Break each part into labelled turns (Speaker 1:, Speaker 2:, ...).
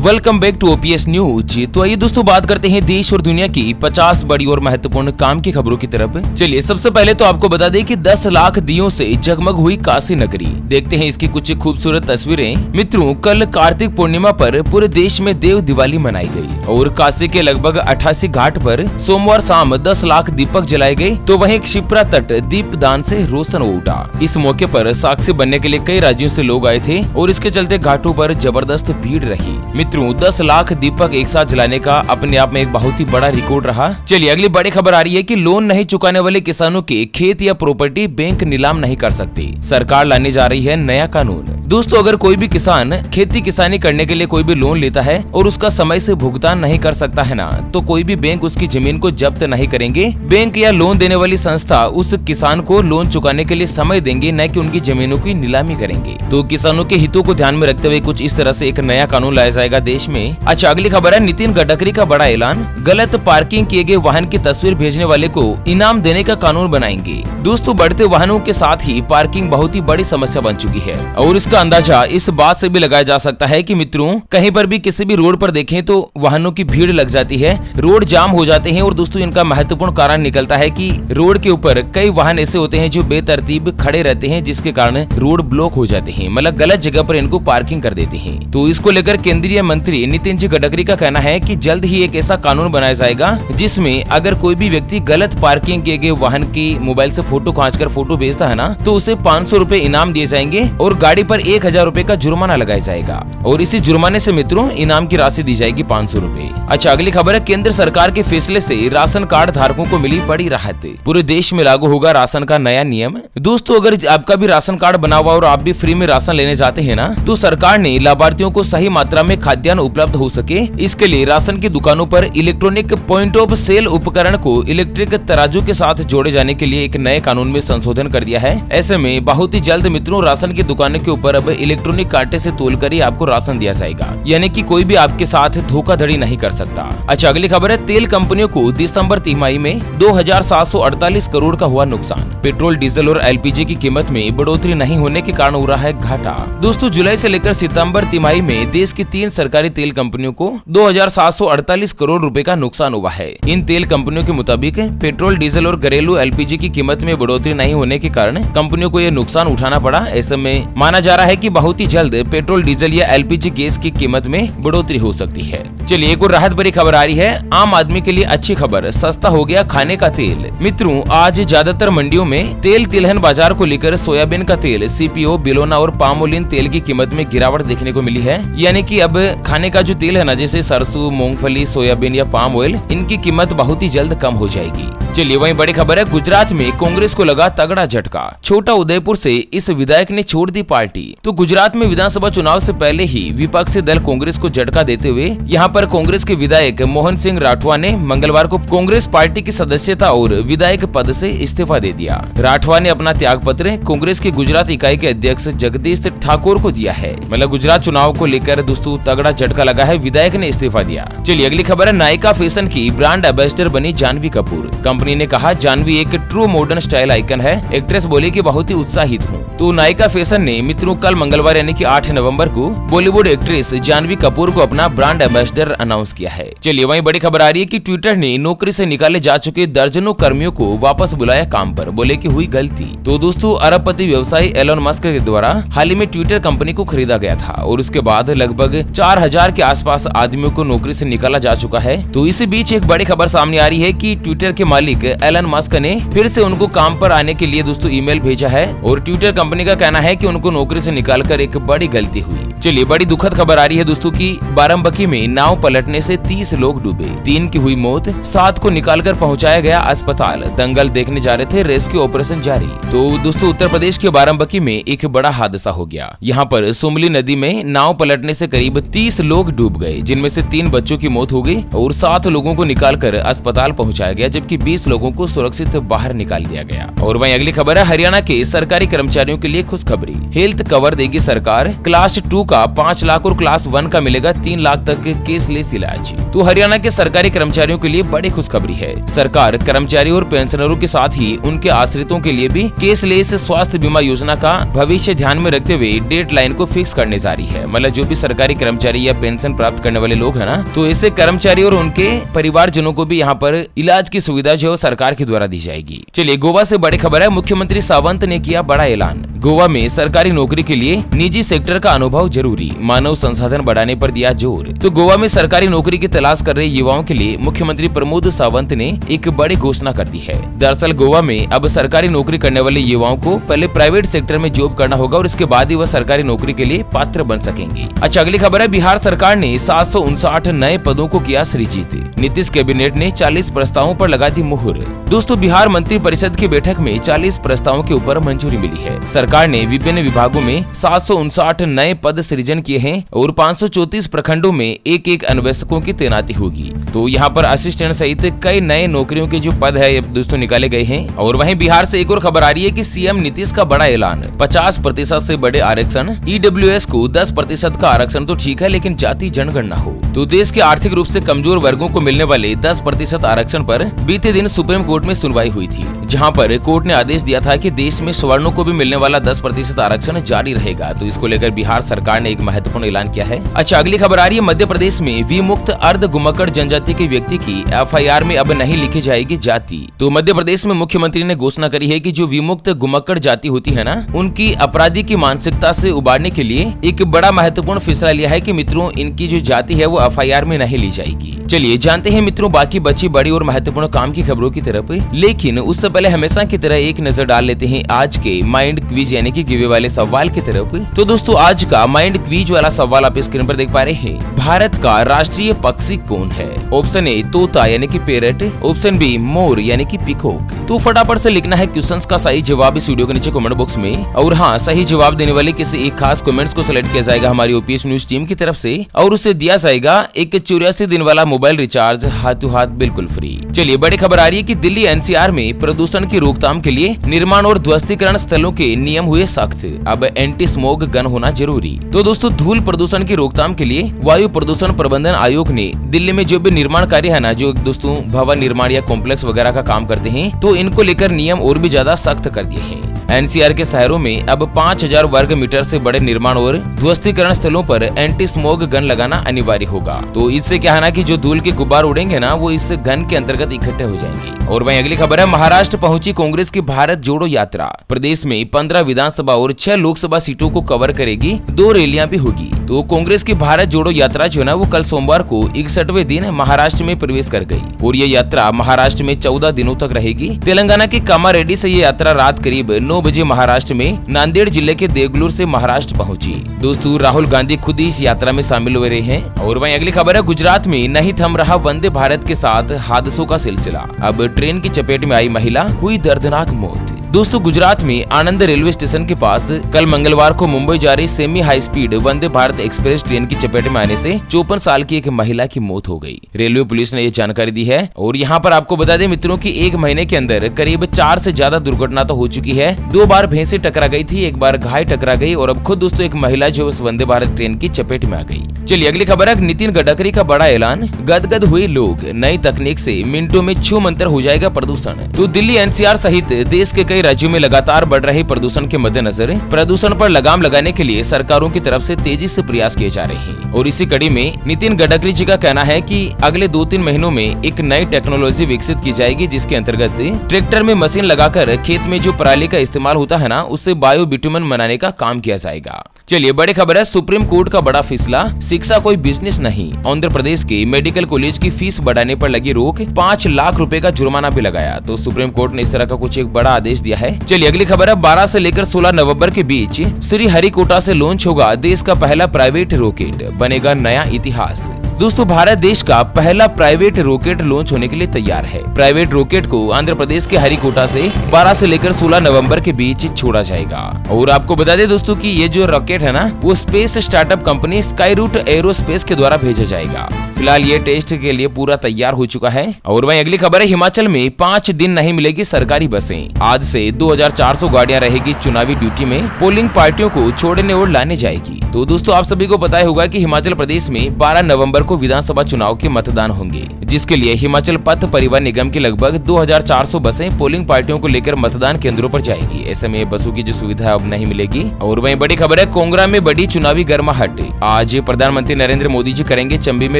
Speaker 1: Welcome back to OPS news. तो आइए दोस्तों बात करते हैं देश और दुनिया की 50 बड़ी और महत्वपूर्ण काम की खबरों की तरफ। चलिए सबसे पहले तो आपको बता दें कि 10 लाख दियों से जगमग हुई काशी नगरी। देखते हैं इसकी कुछ खूबसूरत तस्वीरें। मित्रों, कल कार्तिक पूर्णिमा पर पूरे देश में देव दिवाली मनाई गई और काशी के लगभग 88 घाट पर सोमवार शाम 10 लाख दीपक जलाए गए। तो वहीं क्षिप्रा तट दीपदान से रोशन हो उठा। इस मौके पर साक्षी बनने के लिए कई राज्यों से लोग आए थे और इसके चलते घाटों पर जबरदस्त भीड़ रही। मित्रों, 10 लाख दीपक एक साथ जलाने का अपने आप में एक बहुत ही बड़ा रिकॉर्ड रहा। चलिए अगली बड़ी खबर आ रही है कि लोन नहीं चुकाने वाले किसानों के खेत या प्रॉपर्टी बैंक नीलाम नहीं कर सकती। सरकार लाने जा रही है नया कानून। दोस्तों, अगर कोई भी किसान खेती किसानी करने के लिए कोई भी लोन लेता है और उसका समय से भुगतान नहीं कर सकता है ना, तो कोई भी बैंक उसकी जमीन को जब्त नहीं करेंगे। बैंक या लोन देने वाली संस्था उस किसान को लोन चुकाने के लिए समय देंगे, न कि उनकी जमीनों की नीलामी करेंगे। तो किसानों के हितों को ध्यान में रखते हुए कुछ इस तरह से एक नया कानून लाया जाएगा देश में। अच्छा, अगली खबर है नितिन गडकरी का बड़ा ऐलान। गलत पार्किंग किए गए वाहन की तस्वीर भेजने वाले को इनाम देने का कानून बनाएंगे। दोस्तों, बढ़ते वाहनों के साथ ही पार्किंग बहुत ही बड़ी समस्या बन चुकी है और इसका अंदाजा इस बात से भी लगाया जा सकता है कि मित्रों, कहीं पर भी किसी भी रोड पर देखें तो वाहनों की भीड़ लग जाती है, रोड जाम हो जाते हैं। और दोस्तों, इनका महत्वपूर्ण कारण निकलता है कि रोड के ऊपर कई वाहन ऐसे होते हैं जो बेतरतीब खड़े रहते हैं, जिसके कारण रोड ब्लॉक हो जाते हैं, मतलब गलत जगह पर इनको पार्किंग कर देते हैं। तो इसको लेकर केंद्रीय मंत्री नितिन जी गडकरी का कहना है कि जल्द ही एक ऐसा कानून बनाया जाएगा जिसमें अगर कोई भी व्यक्ति गलत पार्किंग किए गए वाहन की मोबाइल से फोटो खींचकर फोटो भेजता है ना, तो उसे 500 रुपए इनाम दिए जाएंगे और गाड़ी पर 1000 रुपए का जुर्माना लगाया जाएगा और इसी जुर्माने से मित्रों इनाम की राशि दी जाएगी 500 रुपए। अच्छा, अगली खबर है केंद्र सरकार के फैसले से राशन कार्ड धारकों को मिली बड़ी राहत। पूरे देश में लागू होगा राशन का नया नियम। दोस्तों, अगर आपका भी राशन कार्ड बना हुआ और आप भी फ्री में राशन लेने जाते हैं ना, तो सरकार ने लाभार्थियों को सही मात्रा में खाद्यान्न उपलब्ध हो सके, इसके लिए राशन की दुकानों पर इलेक्ट्रॉनिक पॉइंट ऑफ सेल उपकरण को इलेक्ट्रिक तराजू के साथ जोड़े जाने के लिए एक नए कानून में संशोधन कर दिया है। ऐसे में बहुत ही जल्द मित्रों राशन की दुकानों के ऊपर अब इलेक्ट्रॉनिक कांटे से तोलकर ही आपको राशन दिया जाएगा, यानी कि कोई भी आपके साथ धोखाधड़ी नहीं कर सकता। अच्छा, अगली खबर है तेल कंपनियों को दिसंबर तिमाही में 2748 करोड़ का हुआ नुकसान। पेट्रोल, डीजल और एलपीजी की कीमत में बढ़ोतरी नहीं होने के कारण हो रहा है घाटा। दोस्तों, जुलाई से लेकर सितंबर तिमाही में देश की 3 सरकारी तेल कंपनियों को 2748 करोड़ रुपए का नुकसान हुआ है। इन तेल कंपनियों के मुताबिक पेट्रोल, डीजल और घरेलू एलपीजी की कीमत में बढ़ोतरी नहीं होने के कारण कंपनियों को यह नुकसान उठाना पड़ा। ऐसे में माना जा रहा है कि बहुत ही जल्द पेट्रोल, डीजल या एलपीजी गैस की कीमत में बढ़ोतरी हो सकती है। चलिए एक और राहत भरी खबर आ रही है। आम आदमी के लिए अच्छी खबर, सस्ता हो गया खाने का तेल। मित्रों, आज ज्यादातर मंडियों में तेल तिलहन बाजार को लेकर सोयाबीन का तेल, सीपीओ, बिलोना और पामोलिन तेल की कीमत में गिरावट देखने को मिली है। यानी कि अब खाने का जो तेल है ना, जैसे सरसों, मूंगफली, सोयाबीन या पाम ऑयल, इनकी कीमत बहुत ही जल्द कम हो जाएगी। चलिए वहीं बड़ी खबर है, गुजरात में कांग्रेस को लगा तगड़ा झटका। छोटा उदयपुर से इस विधायक ने छोड़ दी पार्टी। तो गुजरात में विधानसभा चुनाव से पहले ही विपक्षी दल कांग्रेस को झटका देते हुए यहाँ पर कांग्रेस के विधायक मोहन सिंह राठवा ने मंगलवार को कांग्रेस पार्टी की सदस्यता और विधायक पद से इस्तीफा दे दिया। राठवा ने अपना त्याग पत्र कांग्रेस की गुजरात इकाई के अध्यक्ष जगदीश ठाकुर को दिया है। मतलब गुजरात चुनाव को लेकर दोस्तों तगड़ा झटका लगा है, विधायक ने इस्तीफा दिया। चलिए अगली खबर है, नायका फैशन की ब्रांड एम्बेसडर बनी जानवी कपूर। कंपनी ने कहा जानवी एक ट्रू मॉडर्न स्टाइल आइकन है। एक्ट्रेस बोली कि बहुत ही उत्साहित हूँ। तो नायका फैशन ने मित्रों कल मंगलवार यानी कि 8 नवंबर को बॉलीवुड एक्ट्रेस जानवी कपूर को अपना ब्रांड एम्बेसडर अनाउंस किया है। चलिए वहीं बड़ी खबर आ रही है कि ट्विटर ने नौकरी से निकाले जा चुके दर्जनों कर्मियों को वापस बुलाया काम पर, बोले कि हुई गलती। तो दोस्तों, अरबपति व्यवसायी एलन मस्क के द्वारा हाल ही में ट्विटर कंपनी को खरीदा गया था और उसके बाद लगभग 4000 के आसपास आदमियों को नौकरी से निकाला जा चुका है। तो इसी बीच एक बड़ी खबर सामने आ रही है कि ट्विटर के मालिक एलन मस्क ने फिर से उनको काम पर आने के लिए दोस्तों ईमेल भेजा है और ट्विटर कंपनी का कहना है कि उनको नौकरी से निकालकर एक बड़ी गलती हुई। चलिए बड़ी दुखद खबर आ रही है दोस्तों की बाराबंकी में नाव पलटने से 30 लोग डूबे, 3 की हुई मौत, 7 को निकालकर पहुंचाया गया अस्पताल। दंगल देखने जा रहे थे, रेस्क्यू ऑपरेशन जारी। तो दोस्तों उत्तर प्रदेश के बाराबंकी में एक बड़ा हादसा हो गया। यहाँ पर सोमली नदी में नाव पलटने से करीब 30 लोग डूब गए, जिनमें से 3 बच्चों की मौत हो गई और 7 लोगों को निकालकर अस्पताल पहुंचाया गया, जबकि 20 लोगों को सुरक्षित बाहर निकाल दिया गया। और वहीं अगली खबर है, हरियाणा के सरकारी कर्मचारियों के लिए खुशखबरी। हेल्थ कवर देगी सरकार। क्लास 2 का 5 लाख और क्लास 1 का मिलेगा 3 लाख तक के केसलेस इलाज। तो हरियाणा के सरकारी कर्मचारियों के लिए बड़ी खुशखबरी है। सरकार कर्मचारी और पेंशनरों के साथ ही उनके आश्रितों के लिए भी केसलेस स्वास्थ्य बीमा योजना का भविष्य ध्यान में रखते हुए डेडलाइन को फिक्स करने जा रही है। मतलब जो भी सरकारी कर्मचारी कर्मचारी या पेंशन प्राप्त करने वाले लोग है ना, तो ऐसे कर्मचारी और उनके परिवारजनों को भी यहाँ पर इलाज की सुविधा जो सरकार के द्वारा दी जाएगी। चलिए गोवा से बड़ी खबर है, मुख्यमंत्री सावंत ने किया बड़ा ऐलान। गोवा में सरकारी नौकरी के लिए निजी सेक्टर का अनुभव जरूरी, मानव संसाधन बढ़ाने पर दिया जोर। तो गोवा में सरकारी नौकरी की तलाश कर रहे युवाओं के लिए मुख्यमंत्री प्रमोद सावंत ने एक बड़ी घोषणा कर दी है। दरअसल गोवा में अब सरकारी नौकरी करने वाले युवाओं को पहले प्राइवेट सेक्टर में जॉब करना होगा और इसके बाद ही वह सरकारी नौकरी के लिए पात्र बन सकेंगे। अच्छा, अगली खबर है, बिहार सरकार ने 759 नए पदों को किया सृजित। नीतीश कैबिनेट ने 40 प्रस्तावों पर लगा दी मुहर। दोस्तों, बिहार मंत्री परिषद की बैठक में 40 प्रस्तावों के ऊपर मंजूरी मिली है। सरकार ने विभिन्न विभागों में 759 नए पद सृजन किए हैं और 534 प्रखंडों में एक अन्वेषकों की तैनाती होगी। तो यहाँ पर असिस्टेंट सहित कई नए नौकरियों के जो पद है दोस्तों निकाले गए हैं। और वहीं बिहार से एक और खबर आ रही है कि सीएम नीतीश का बड़ा ऐलान, 50% से बड़े आरक्षण, ईडब्ल्यूएस को 10% का आरक्षण तो ठीक है, लेकिन जाति जनगणना हो। तो देश के आर्थिक रूप से कमजोर वर्गों को मिलने वाले 10% आरक्षण पर बीते दिन सुप्रीम कोर्ट में सुनवाई हुई थी, जहां पर कोर्ट ने आदेश दिया था कि देश में सवर्णों को भी मिलने वाला 10% आरक्षण जारी रहेगा। तो इसको लेकर बिहार सरकार ने एक महत्वपूर्ण ऐलान किया है। अच्छा, अगली खबर आ रही है, मध्य प्रदेश में विमुक्त अर्ध घुमक्कड़ जनजाति के व्यक्ति की एफआईआर में अब नहीं लिखी जाएगी जाति। तो मध्य प्रदेश में मुख्यमंत्री ने घोषणा करी है कि जो विमुक्त घुमक्कड़ जाति होती है ना, उनकी अपराधी की मानसिकता से उबारने के लिए एक बड़ा महत्वपूर्ण फैसला लिया है कि मित्रों इनकी जो जाति है वो एफआईआर में नहीं ली जाएगी। चलिए जानते हैं मित्रों बाकी बची बड़ी और महत्वपूर्ण काम की खबरों की तरफ, लेकिन उससे पहले हमेशा की तरह एक नजर डाल लेते हैं आज के माइंड क्विज यानी कि गिवे वाले सवाल की तरफ। तो दोस्तों आज का माइंड क्विज वाला सवाल आप स्क्रीन पर देख पा रहे हैं। भारत का राष्ट्रीय पक्षी कौन है? ऑप्शन ए तोता यानी कि पैरट, ऑप्शन बी मोर यानी कि पीकॉक। तो फटाफट से लिखना है क्वेश्चंस का सही जवाब इस वीडियो के नीचे कमेंट बॉक्स में। और हाँ, सही जवाब देने वाले किसी एक खास कमेंट्स को सिलेक्ट किया जाएगा हमारी ओपीएस न्यूज टीम की तरफ से और उसे दिया जाएगा एक 84 दिन वाला मोबाइल रिचार्ज हाथों हाथ बिल्कुल फ्री। चलिए बड़ी खबर आ रही है कि दिल्ली एनसीआर में प्रदूषण की रोकथाम के लिए निर्माण और ध्वस्तीकरण स्थलों के नियम हुए सख्त, अब एंटी स्मोग गन होना जरूरी। तो दोस्तों धूल प्रदूषण की रोकथाम के लिए वायु प्रदूषण प्रबंधन आयोग ने दिल्ली में जो भी निर्माण कार्य है ना, जो दोस्तों भवन निर्माण या कॉम्प्लेक्स वगैरह का काम करते हैं, तो इनको लेकर नियम और भी ज्यादा सख्त कर दिए हैं। एनसीआर के शहरों में अब 5000 वर्ग मीटर से बड़े निर्माण और ध्वस्तीकरण स्थलों पर एंटी स्मोग गन लगाना अनिवार्य होगा। तो इससे क्या है ना कि जो धूल के गुब्बार उड़ेंगे ना, वो इस गन के अंतर्गत इकट्ठे हो जाएंगे। और वहीं अगली खबर है, महाराष्ट्र पहुंची कांग्रेस की भारत जोड़ो यात्रा। प्रदेश में 15 विधानसभा और 6 लोकसभा सीटों को कवर करेगी, 2 रैलियां भी होगी। तो कांग्रेस की भारत जोड़ो यात्रा जो है ना, वो कल सोमवार को 61वें दिन महाराष्ट्र में प्रवेश कर गई और ये यात्रा महाराष्ट्र में 14 दिनों तक रहेगी। तेलंगाना के कामारेड्डी से ये यात्रा रात करीब 9 बजे महाराष्ट्र में नांदेड़ जिले के देगलूर से महाराष्ट्र पहुंची। दोस्तों राहुल गांधी खुद इस यात्रा में शामिल हुए रहे हैं। और वहीं अगली खबर है, गुजरात में नहीं थम रहा वंदे भारत के साथ हादसों का सिलसिला, अब ट्रेन की चपेट में आई महिला, हुई दर्दनाक मौत। दोस्तों गुजरात में आनंद रेलवे स्टेशन के पास कल मंगलवार को मुंबई जा रही semi high speed Vande Bharat express train की चपेट में आने से 54 साल की एक महिला की मौत हो गई। रेलवे पुलिस ने ये जानकारी दी है। और यहाँ पर आपको बता दें मित्रों की 1 महीने के अंदर करीब 4 से ज्यादा दुर्घटना तो हो चुकी है। 2 बार भैंसे टकरा गई थी, 1 बार गाय टकरा गई और अब खुद दोस्तों एक महिला जो उस वंदे भारत ट्रेन की चपेट में आ गई। चलिए अगली खबर है, नितिन गडकरी का बड़ा ऐलान, गदगद हुए लोग, नई तकनीक से मिनटों में छू मंतर हो जाएगा प्रदूषण। तो दिल्ली एनसीआर सहित देश के कई राज्यों में लगातार बढ़ रहे प्रदूषण के मद्देनजर प्रदूषण पर लगाम लगाने के लिए सरकारों की तरफ से तेजी से प्रयास किए जा रहे हैं। और इसी कड़ी में नितिन गडकरी जी का कहना है कि अगले 2-3 महीनों में एक नई टेक्नोलॉजी विकसित की जाएगी, जिसके अंतर्गत ट्रैक्टर में मशीन लगाकर खेत में जो पराली का इस्तेमाल होता है ना, उससे बायो बिटुमन बनाने का काम किया जाएगा। चलिए बड़ी खबर है, सुप्रीम कोर्ट का बड़ा फैसला, शिक्षा कोई बिजनेस नहीं। आंध्र प्रदेश के मेडिकल कॉलेज की फीस बढ़ाने पर लगी रोक, 5 लाख रुपए का जुर्माना भी लगाया। तो सुप्रीम कोर्ट ने इस तरह का कुछ एक बड़ा आदेश दिया है। चलिए अगली खबर है, 12 से लेकर 16 नवंबर के बीच श्रीहरिकोटा से लॉन्च होगा देश का पहला प्राइवेट रॉकेट, बनेगा नया इतिहास। दोस्तों भारत देश का पहला प्राइवेट रॉकेट लॉन्च होने के लिए तैयार है। प्राइवेट रॉकेट को आंध्र प्रदेश के हरिकोटा से 12 से लेकर 16 नवंबर के बीच छोड़ा जाएगा। और आपको बता दें दोस्तों कि ये जो रॉकेट है ना, वो space startup company Skyroot aerospace के द्वारा भेजा जाएगा। फिलहाल ये टेस्ट के लिए पूरा तैयार हो चुका है। और वहीं अगली खबर है, हिमाचल में 5 दिन नहीं मिलेगी सरकारी बसें। आज से 2400 गाड़ियां रहेगी चुनावी ड्यूटी में, पोलिंग पार्टियों को छोड़ने और लाने जाएगी। तो दोस्तों आप सभी को पता होगा कि हिमाचल प्रदेश में 12 नवंबर को विधानसभा चुनाव के मतदान होंगे, जिसके लिए हिमाचल पथ परिवहन निगम की लगभग 2400 बसें पोलिंग पार्टियों को लेकर मतदान केंद्रों पर जाएगी। ऐसे में बसों की जो सुविधा अब नहीं मिलेगी। और वहीं बड़ी खबर है, कांगड़ा में बड़ी चुनावी गर्माहट। आज प्रधानमंत्री नरेंद्र मोदी जी करेंगे चंबी में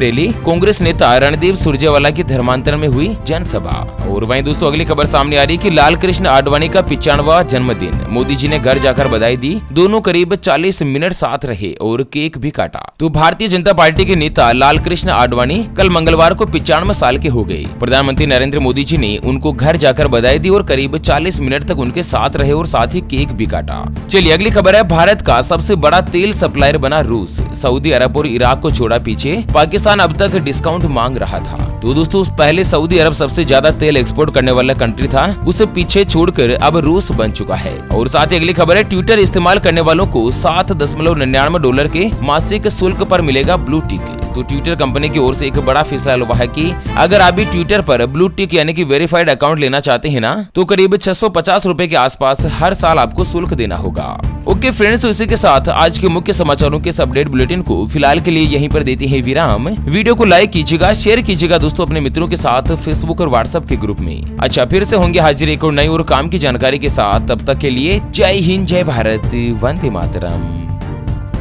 Speaker 1: रैली। कांग्रेस नेता रणदीप सुरजेवाला की धर्मांतरण में हुई जनसभा। और वहीं दोस्तों अगली खबर सामने आ रही कि लाल कृष्ण आडवाणी का 95वां जन्मदिन, मोदी जी ने घर जाकर बधाई दी। दोनों करीब 40 मिनट साथ रहे और केक भी काटा। तो भारतीय जनता पार्टी के नेता लाल कृष्ण आडवाणी कल मंगलवार को 95 साल के हो गए। प्रधानमंत्री नरेंद्र मोदी जी ने उनको घर जाकर बधाई दी और करीब 40 मिनट तक उनके साथ रहे और साथ ही केक भी काटा। चलिए अगली खबर है, भारत का सबसे बड़ा तेल सप्लायर बना रूस। सऊदी अरब और इराक को छोड़ा पीछे, पाकिस्तान अब तक डिस्काउंट मांग रहा था। तो दोस्तों पहले सऊदी अरब सबसे ज्यादा तेल एक्सपोर्ट करने वाला कंट्री था, उसे पीछे छोड़कर अब रूस बन चुका है। और साथ ही अगली खबर है, ट्विटर इस्तेमाल करने वालों को $7.99 के मासिक शुल्क पर मिलेगा ब्लू टिक। तो ट्विटर कंपनी की ओर से एक बड़ा फैसला हुआ है कि अगर आप भी ट्विटर पर ब्लू टिक यानी कि वेरीफाइड अकाउंट लेना चाहते हैं ना, तो करीब 650 रुपए के आसपास हर साल आपको शुल्क देना होगा। ओके फ्रेंड्स, तो इसी के साथ आज के मुख्य समाचारों के इस अपडेट बुलेटिन को फिलहाल के लिए यहीं पर देते हैं विराम। वीडियो को लाइक कीजिएगा, शेयर कीजिएगा दोस्तों अपने मित्रों के साथ फेसबुक और व्हाट्सएप के ग्रुप में। अच्छा, फिर से होंगे हाजिर एक और नई और काम की जानकारी के साथ। तब तक के लिए जय हिंद, जय भारत, वंदे मातरम।